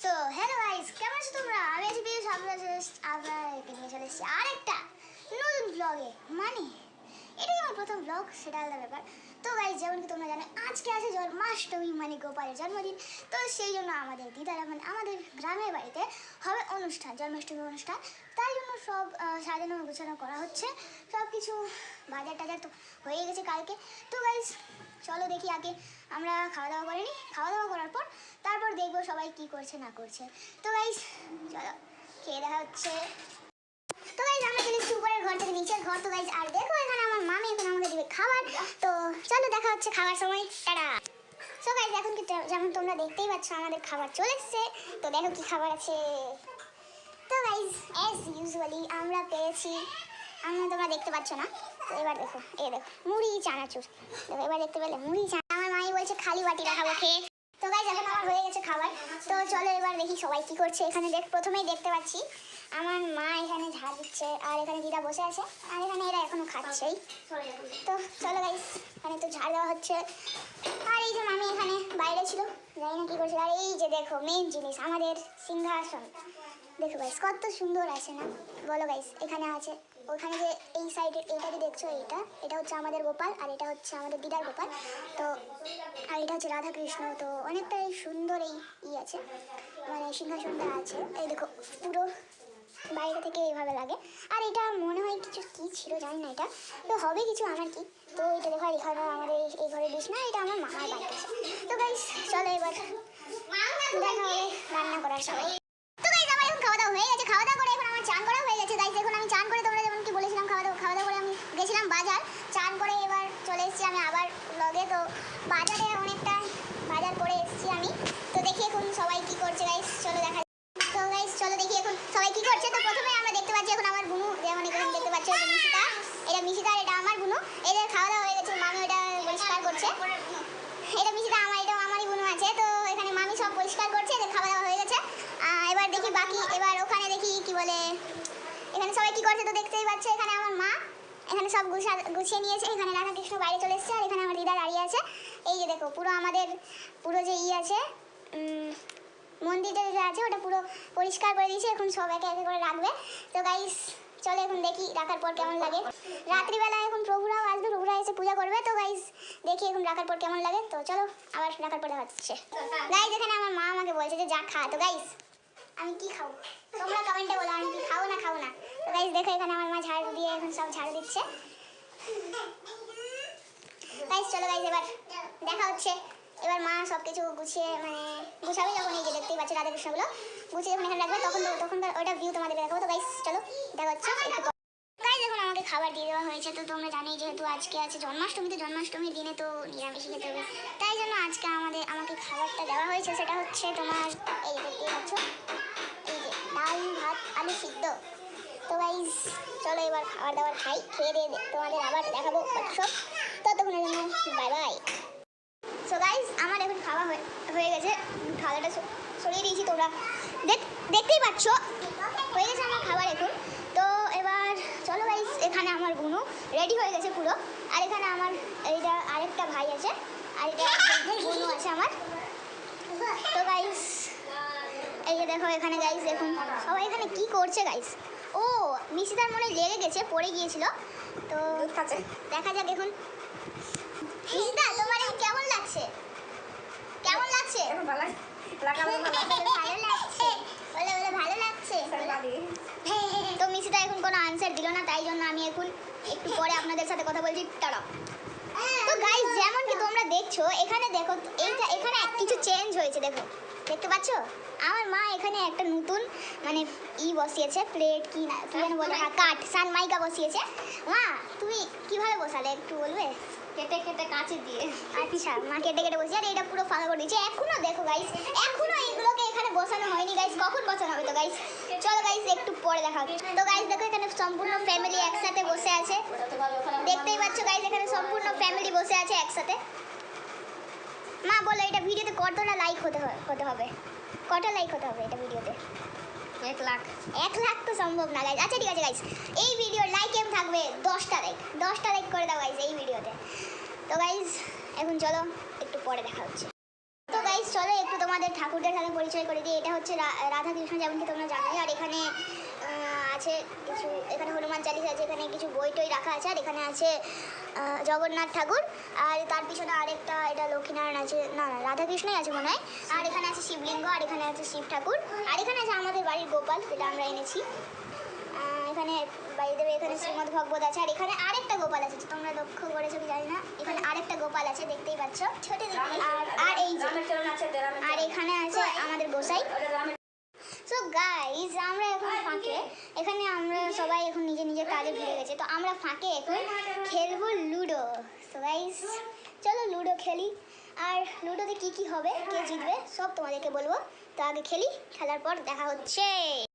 So hello guys, কেমন আছো তোমরা? আমি আছি বেশ আপনাদেরকে নিয়ে চলে এসেছি আরেকটা নতুন ব্লগে। মানে এটাই আমার প্রথম ব্লগ, সেটা আলাদা ব্যাপার। তো গাইস, যেমন কি তোমরা জানো, আজকে আছে জন্মাষ্টমী, মানে গোপালের জন্মদিন। তো সেই জন্য আমাদের দিদারা, মানে আমাদের গ্রামের বাড়িতে হবে অনুষ্ঠান, জন্মাষ্টমী অনুষ্ঠান। তাই জন্য সব সাজানো গোছানো করা হচ্ছে, সব কিছু বাজার টাজার তো হয়ে গেছে কালকে। তো গাইস চলো দেখি, আগে আমরা খাওয়া দাওয়া করে নিই। খাওয়া দাওয়া করার পর তারপর দেখবো সবাই কি করছে না করছে। তো গাইস চলো খেয়ে দেখা হচ্ছে। তো গাইস আমরা চলে এসেছি উপরের ঘর থেকে নিচের ঘর। তো গাইস আর দেখো, এখানে আমার মামি এখন আমাদের দিবে খাবার। তো চলো দেখা হচ্ছে খাবার সময়, টাটা। সো গাইস এখন কি যেমন তোমরা দেখতেই পাচ্ছ, আমাদের খাবার চলে এসেছে। তো দেখো কি খাবার আছে। তো গাইস অ্যাজ ইউজুয়ালি আমরা পেয়েছি, তোমরা দেখতে পাচ্ছ না। তো এবার দেখো, দেখো মুড়ি চানাচুর। দেখো এবার দেখতে পেলে মুড়ি চানা। আমার মাই বলছে খালি বাটি রাখাবো খেয়ে। তো গাইস এখন আমার হয়ে গেছে খাবার। তো চলো এবার দেখি সবাই কি করছে। এখানে প্রথমেই দেখতে পাচ্ছি আমার মা এখানে ঝাড় দিচ্ছে, আর এখানে দিদা বসে আছে, আর এখানে এরা এখনো খাচ্ছেই। তো চলো গাইস, এখানে তো ঝাড় দেওয়া হচ্ছে। আর এই যে মামি এখানে বাইরে ছিল, জানি না কি করছে। আর এই যে দেখো মেন জিনিস, আমাদের সিংহাসন। দেখো গাইস কত সুন্দর আছে না, বলো গাইস। এখানে আছে, ওখানে যে এই সাইডে এটা যে দেখছো, এটা হচ্ছে আমাদের গোপাল, আর এটা হচ্ছে আমাদের দিদার গোপাল। তো আর এটা হচ্ছে রাধাকৃষ্ণ। তো অনেকটাই সুন্দর এই আছে, মানে সিংহাসনটা আছে। এই দেখো পুরো বাইরে থেকে এইভাবে লাগে। আর এটা মনে হয় কিছু কি ছিল জানি না, এটা তো হবে কিছু, আমার কি। তো এটা দেখো, এখানে আমাদের এই ঘরে দিস না, এটা আমার মামার বাড়ি আছে। তো গাইস চলো এবার দেখা হবে রান্না করার সময়। তো গাইস আমার এখন খাওয়া দাওয়া হয়ে গেছে। খাওয়া দাওয়া করে এখন আমার চান করা হয়ে গেছে। গাইস এখন আমি চান করে, তোমরা যেমন কি বলেছিলাম, খাওয়া দাওয়া করে আমি গেছিলাম বাজার। চান করে এবার চলে এসেছি আমি আবার ব্লগে। তো বাজারে অনেকটা বাজার করে এসেছি আমি। তো দেখি এখন সবাই কি করছে গাইস, চলো দেখা। তো গাইস চলো দেখি এখন সবাই কি করছে। তো প্রথমে আমরা দেখতে পাচ্ছি এখন আমার বুনু, যেমন এখানে দেখতে পাচ্ছি মিশিতা, এটা মিশিতা, এটা আমার বুনু। এদের খাওয়া দাওয়া হয়ে গেছে, মামি ওটা পরিষ্কার করছে। এটা মিশিতা আমার, এটাও আমারই বুনু আছে। তো এখানে মামি সব পরিষ্কার করছে, এদের খাওয়া দাওয়া হয়ে গেছে। এবার দেখি বাকি, এবার ওখানে দেখি কি বলে, এখানে সবাই কি করছে। তো দেখতেই পাচ্ছ এখানে আমার মা এখানে সব গুছিয়ে নিয়েছে। এখানে রাধাকৃষ্ণ বাইরে চলে এসেছে, আর এখানে আমার দিদা দাঁড়িয়ে আছে। এই যে দেখো পুরো আমাদের পুরো যে আছে মন্দিরটা যে আছে, ওটা পুরো পরিষ্কার করে দিয়েছে। এখন সব একে একে করে রাখবে। তো গাইস চলো এখন দেখি রাখার পর কেমন লাগে। রাত্রিবেলা এখন প্রভুরাও আসবে, প্রভুরা এসে পূজা করবে। তো গাইস দেখি এখন রাখার পর কেমন লাগে। তো চলো আবার রাখার পর দেখা হচ্ছে। গাইস এখানে আমার মা আমাকে বলছে যে যা খা। তো গাইস আমি কি খাবো, তোমরা কমেন্টে বলো আমি কি খাবো না খাবো না। তো গাইস দেখো এখানে আমার মা ঝাড়ু দিয়ে এখন সব ঝাড়ু দিচ্ছে। গাইস চলো গাইস এবার দেখা হচ্ছে। এবার মা সব কিছু গুছিয়ে, মানে গুছাবে যখন, এই যে দেখতেই পাচ্ছ রাধাকৃষ্ণগুলো গুছিয়ে যখন এখানে রাখবে, তখন ওটা ভিউ তোমাদের দেখাবো। তো গাইস চলো দেখা হচ্ছে একটু। গাইস এখন আমাকে খাবার দিয়ে দেওয়া হয়েছে। তো তোমরা জানোই যেহেতু আজকে আছে জন্মাষ্টমী, তো জন্মাষ্টমীর দিনে তো নিরামিষই খেতে হবে, তাই জন্য আজকে আমাকে খাবারটা দেওয়া হয়েছে। সেটা হচ্ছে তোমার এই যে দেখতেই পাচ্ছ, এই যে ডাল ভাত আলু সিদ্ধ। তো গাইস চলো এবার খাবার দাবার খাই, খেয়ে দিয়ে তোমাদের আবার দেখাবো সব। ততক্ষণের জন্য বাই বাই। সো গাইস আমার এখন খাওয়া হয়ে গেছে, খাওয়াটা সরিয়ে দিয়েছি, তোমরা দেখতেই পাচ্ছ হয়ে গেছে আমার খাবার এখন। তো এবার চলো গাইস, এখানে আমার বুনু রেডি হয়ে গেছে পুরো, আর এখানে আমার এইটা আরেকটা ভাই আছে, আর এটা বুনু আছে আমার। তো গাইস এই যে দেখো এখানে গাইস দেখুন সবাই এখানে কি করছে গাইস। ও মিশিদার মনে লেগে গেছে, পড়ে গিয়েছিল। তো দেখা যাক এখন। মিশিদা তোমার কেমন লাগছে, কেমন লাগছে? ভালো লাগছে, ভালো লাগছে। তো মিশিদা এখন কোনো আনসার দিল না, তাই জন্য আমি এখন একটু পরে আপনাদের সাথে কথা বলছি, টাটা। তো গাইস যেমন কি তোমরা দেখছো, এখানে দেখো এইটা, এখানে কিছু চেঞ্জ হয়েছে। দেখো দেখতে পাচ্ছ আমার মা এখানে একটা নতুন মানে বসিয়েছে, প্লেট কি যেন বলে, হ্যাঁ কাঠ, সানমাইকা বসিয়েছে। মা তুমি কিভাবে বসালে একটু বলবে? কেটে কেটে কাঁচি দিয়ে। আচ্ছা মা কেটে কেটে বসিয়ে, আর এটা পুরো ফাঁকা করে দিয়েছে। এখনো দেখো গাইস, এখনো এইগুলোকে এখানে বসানো হয়নি গাইস, কখন বসানো হবে? তো গাইস চলো গাইস একটু পরে দেখা হবে। তো গাইস দেখো এখানে সম্পূর্ণ ফ্যামিলি একসাথে বসে আছে, দেখতেই পাচ্ছ গাইস এখানে সম্পূর্ণ ফ্যামিলি বসে আছে একসাথে। মা বলো এটা ভিডিওতে কতটা লাইক হতে হবে, কটা লাইক হতে হবে এটা ভিডিওতে? 1 লাখ। 1 লাখ তো সম্ভব না গাইস। আচ্ছা ঠিক আছে গাইস, এই ভিডিওর লাইক এম থাকবে 10টা লাইক করে দাও গাইস এই ভিডিওতে। তো গাইস এখন চলো একটু পরে দেখা হচ্ছে। তো গাইস চলো একটু তোমাদের আমাদের ঠাকুরদের সাথে পরিচয় করে দিই। এটা হচ্ছে রাধা কৃষ্ণ, যেমন কি তোমরা জানোই। আর এখানে আছে কিছু, এখানে হনুমান চালিশা আছে, এখানে কিছু বই টই রাখা আছে। আর এখানে আছে জগন্নাথ ঠাকুর, আর তার পিছনে আরেকটা, এটা লক্ষ্মীনারায়ণ আছে, না না রাধাকৃষ্ণই আছে মনে হয়। আর এখানে আছে শিবলিঙ্গ, আর এখানে আছে শিব ঠাকুর, আর এখানে আছে আমাদের বাড়ির গোপাল, যেটা আমরা এনেছি। এখানে বাইরে এখানে শ্রীমদ ভগবত আছে, আর এখানে আরেকটা গোপাল আছে, তোমরা লক্ষ্য করেছো কি জানি না, এখানে আরেকটা গোপাল আছে, দেখতেই পাচ্ছ ছোট। আর এই যে, আর এখানে আছে আমাদের গোসাই। সো গাইজ, আমরা এখন ফাঁকে, এখানে আমরা সবাই এখন নিজের নিজের কাজে ঘুরে গেছে, তো আমরা ফাঁকে এখন খেলবো লুডো। সো গাইজ চলো লুডো খেলি, আর লুডোতে কি কি হবে, কে জিতবে সব তোমাদেরকে বলবো। তো আগে খেলি, খেলার পর দেখা হচ্ছে।